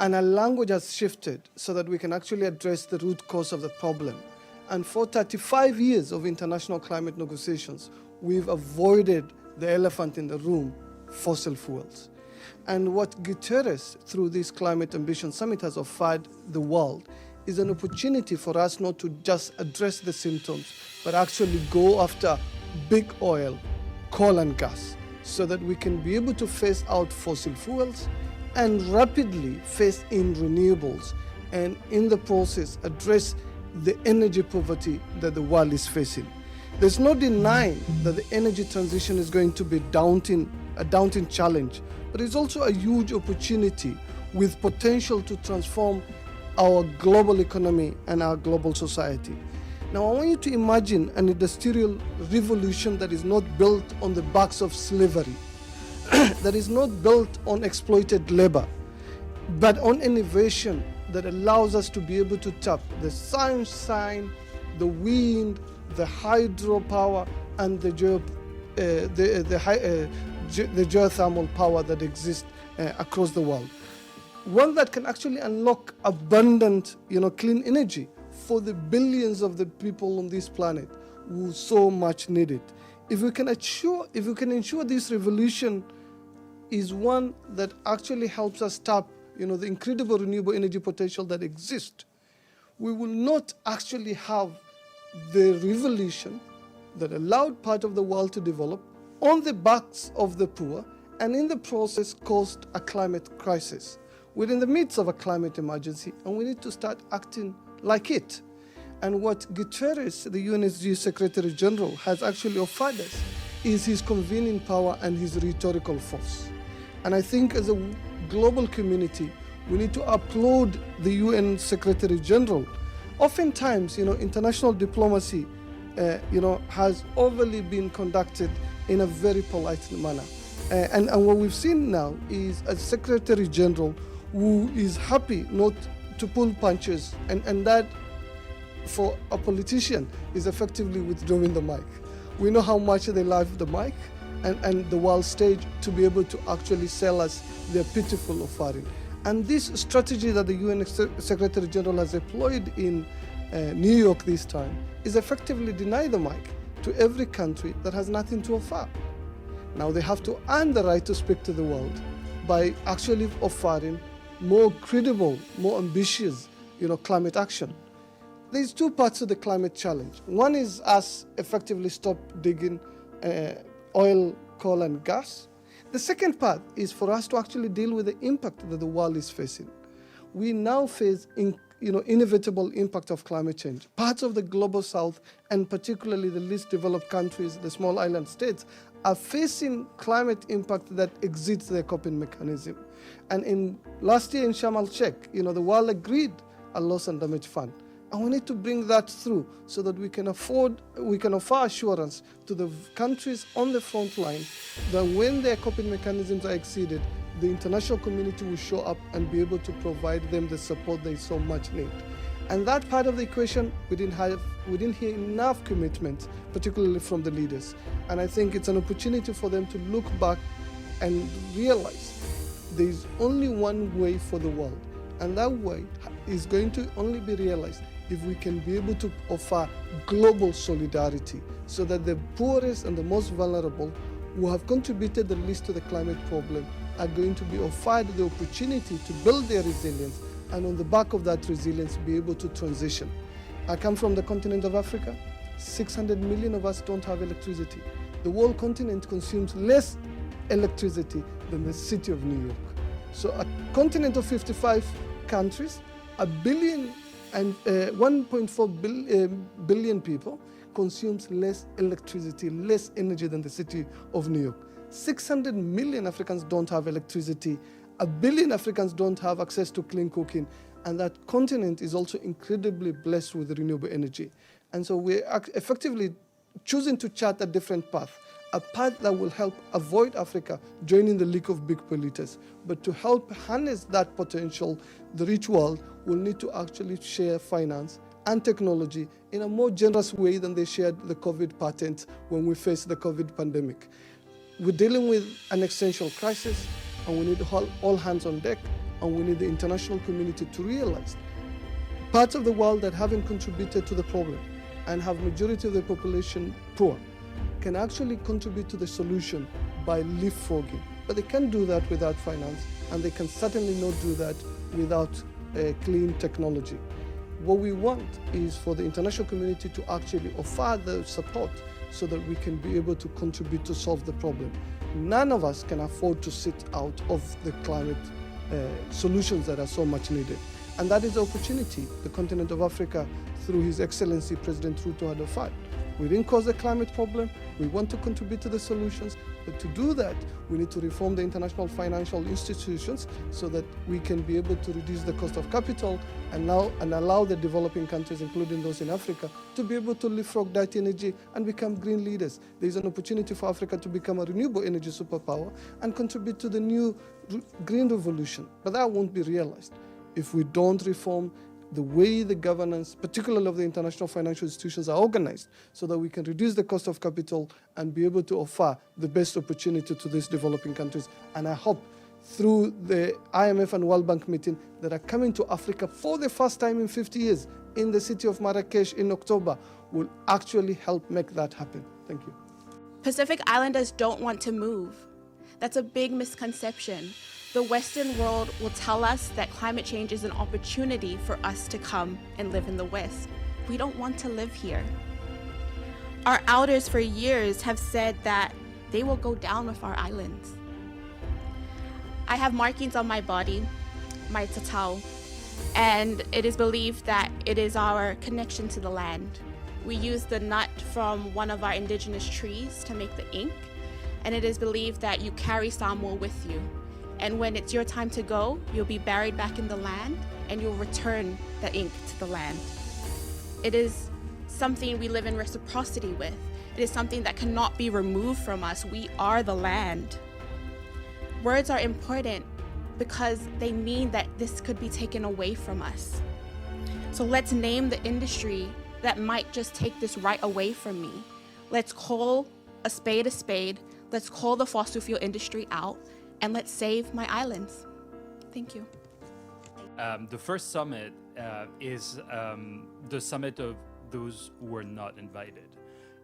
And our language has shifted so that we can actually address the root cause of the problem. And for 35 years of international climate negotiations, we've avoided the elephant in the room, fossil fuels. And what Guterres, through this Climate Ambition Summit, has offered the world is an opportunity for us not to just address the symptoms, but actually go after big oil, coal and gas, so that we can be able to phase out fossil fuels and rapidly phase in renewables, and in the process address the energy poverty that the world is facing. There's no denying that the energy transition is going to be a daunting challenge, but it's also a huge opportunity with potential to transform our global economy and our global society. Now, I want you to imagine an industrial revolution that is not built on the backs of slavery, that is not built on exploited labor, but on innovation that allows us to be able to tap the sunshine, the wind, the hydropower, and the geothermal power that exists across the world. One that can actually unlock abundant, clean energy for the billions of the people on this planet who so much need it. If we can ensure this revolution is one that actually helps us tap, the incredible renewable energy potential that exists, we will not actually have the revolution that allowed part of the world to develop on the backs of the poor, and in the process caused a climate crisis. We're in the midst of a climate emergency, and we need to start acting like it. And what Guterres, the UNSG Secretary General, has actually offered us is his convening power and his rhetorical force. And I think as a global community, we need to applaud the UN Secretary General. Oftentimes, international diplomacy, has overly been conducted in a very polite manner. And what we've seen now is a Secretary General who is happy not to pull punches, and that for a politician is effectively withdrawing the mic. We know how much they love the mic and the world stage to be able to actually sell us their pitiful offering. And this strategy that the UN Secretary General has employed in New York this time is effectively deny the mic to every country that has nothing to offer. Now they have to earn the right to speak to the world by actually offering more credible, more ambitious, climate action. There's two parts to the climate challenge. One is us effectively stop digging oil, coal, and gas. The second part is for us to actually deal with the impact that the world is facing. We now face inevitable impact of climate change. Parts of the global south, and particularly the least developed countries, the small island states, are facing climate impact that exceeds their coping mechanism. And last year in Sharm el-Sheikh, the world agreed a loss and damage fund. And we need to bring that through so that we can offer assurance to the countries on the front line that when their coping mechanisms are exceeded, the international community will show up and be able to provide them the support they so much need. And that part of the equation, we didn't hear enough commitment, particularly from the leaders. And I think it's an opportunity for them to look back and realize there is only one way for the world. And that way is going to only be realized if we can be able to offer global solidarity so that the poorest and the most vulnerable who have contributed the least to the climate problem are going to be offered the opportunity to build their resilience, and on the back of that resilience be able to transition. I come from the continent of Africa. 600 million of us don't have electricity. The whole continent consumes less electricity than the city of New York. So a continent of 55 countries, 1.4 billion people consumes less electricity, less energy than the city of New York. 600 million Africans don't have electricity. 1 billion Africans don't have access to clean cooking. And that continent is also incredibly blessed with renewable energy. And so we're effectively choosing to chart a different path, a path that will help avoid Africa joining the league of big polluters. But to help harness that potential, the rich world will need to actually share finance and technology in a more generous way than they shared the COVID patent when we faced the COVID pandemic. We're dealing with an existential crisis, and we need all hands on deck. and we need the international community to realize parts of the world that haven't contributed to the problem and have majority of the population poor can actually contribute to the solution by leapfrogging. But they can't do that without finance, and they can certainly not do that without clean technology. What we want is for the international community to actually offer the support so that we can be able to contribute to solve the problem. None of us can afford to sit out of the climate solutions that are so much needed. And that is the opportunity the continent of Africa, through His Excellency President Ruto, had offered. We didn't cause the climate problem. We want to contribute to the solutions. But to do that, we need to reform the international financial institutions so that we can be able to reduce the cost of capital and allow the developing countries, including those in Africa, to be able to leapfrog that energy and become green leaders. There is an opportunity for Africa to become a renewable energy superpower and contribute to the new green revolution. But that won't be realized if we don't reform the way the governance, particularly of the international financial institutions, are organized, so that we can reduce the cost of capital and be able to offer the best opportunity to these developing countries. And I hope through the IMF and World Bank meeting that are coming to Africa for the first time in 50 years in the city of Marrakesh in October will actually help make that happen. Thank you. Pacific Islanders don't want to move. That's a big misconception. The Western world will tell us that climate change is an opportunity for us to come and live in the West. We don't want to live here. Our elders for years have said that they will go down with our islands. I have markings on my body, my tatau, and it is believed that it is our connection to the land. We use the nut from one of our indigenous trees to make the ink, and it is believed that you carry Samuel with you. And when it's your time to go, you'll be buried back in the land and you'll return the ink to the land. It is something we live in reciprocity with. It is something that cannot be removed from us. We are the land. Words are important because they mean that this could be taken away from us. So let's name the industry that might just take this right away from me. Let's call a spade a spade. Let's call the fossil fuel industry out. And let's save my islands. Thank you. The first summit is the summit of those who were not invited.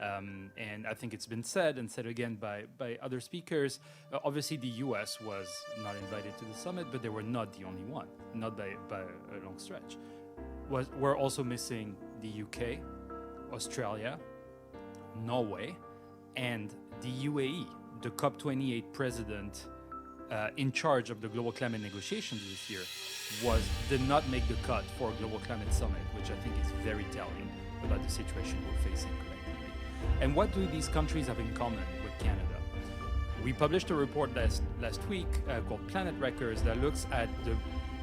And I think it's been said and said again by other speakers. Obviously, the US was not invited to the summit, but they were not the only one, not by a long stretch. We're also missing the UK, Australia, Norway, and the UAE, the COP28 president in charge of the global climate negotiations this year did not make the cut for a global climate summit, which I think is very telling about the situation we're facing collectively. And what do these countries have in common with Canada? We published a report last week called Planet Records that looks at the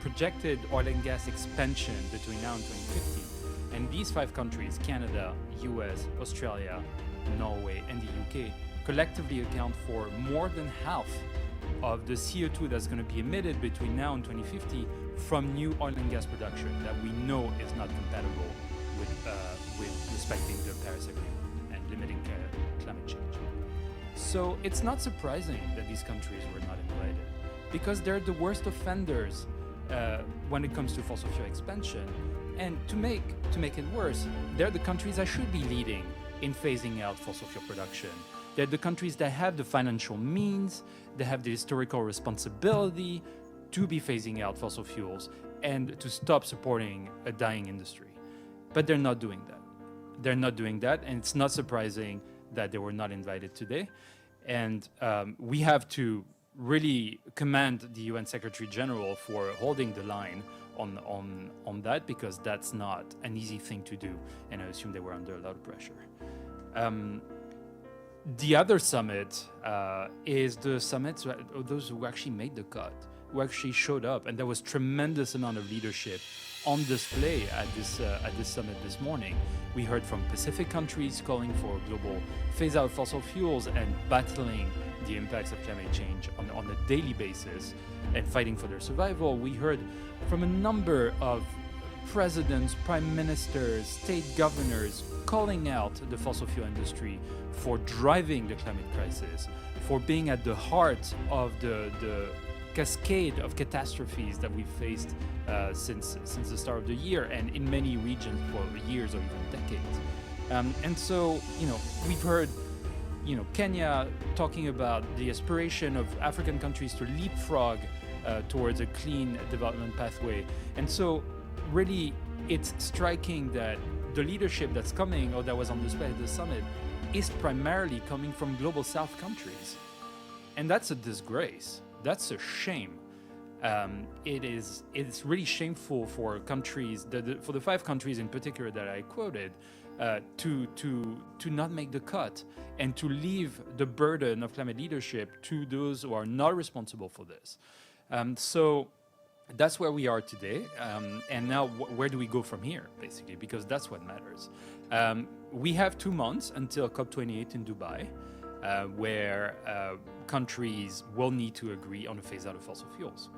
projected oil and gas expansion between now and 2050. And these 5 countries, Canada, US, Australia, Norway, and the UK, collectively account for more than half of the CO2 that's going to be emitted between now and 2050 from new oil and gas production that we know is not compatible with respecting the Paris Agreement and limiting climate change. So it's not surprising that these countries were not invited, because they're the worst offenders when it comes to fossil fuel expansion. And to make it worse, they're the countries that should be leading in phasing out fossil fuel production. They're the countries that have the financial means, they have the historical responsibility to be phasing out fossil fuels and to stop supporting a dying industry. But they're not doing that. They're not doing that, and it's not surprising that they were not invited today. And we have to really commend the UN Secretary General for holding the line on that, because that's not an easy thing to do, and I assume they were under a lot of pressure. The other summit is the summits of those who actually made the cut, who actually showed up, and there was tremendous amount of leadership on display at this summit this morning. We heard from Pacific countries calling for global phase-out of fossil fuels and battling the impacts of climate change on a daily basis and fighting for their survival. We heard from a number of presidents, prime ministers, state governors calling out the fossil fuel industry for driving the climate crisis, for being at the heart of the cascade of catastrophes that we've faced since the start of the year, and in many regions for years or even decades. And so, we've heard, Kenya talking about the aspiration of African countries to leapfrog towards a clean development pathway. And so, really, it's striking that the leadership that's coming, or that was on display at the summit, is primarily coming from global south countries. And that's a disgrace. That's a shame. It's really shameful for countries, for the 5 countries in particular that I quoted, to not make the cut and to leave the burden of climate leadership to those who are not responsible for this. So that's where we are today. And now where do we go from here, basically? Because that's what matters. We have 2 months until COP28 in Dubai, where countries will need to agree on a phase out of fossil fuels.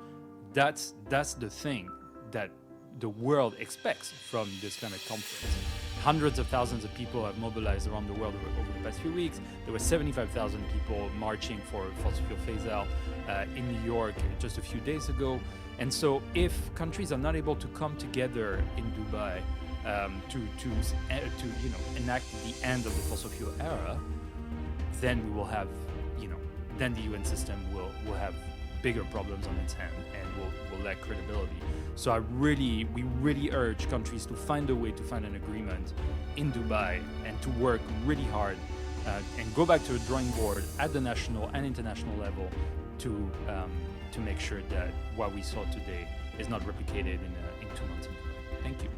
That's the thing that the world expects from this climate conference. Hundreds of thousands of people have mobilized around the world over the past few weeks. There were 75,000 people marching for fossil fuel phase out in New York just a few days ago. And so if countries are not able to come together in Dubai to enact the end of the fossil fuel era, then we will have, then the UN system will have bigger problems on its hand and will lack credibility. So we really urge countries to find a way to find an agreement in Dubai and to work really hard and go back to the drawing board at the national and international level to make sure that what we saw today is not replicated in 2 months in Dubai. Thank you.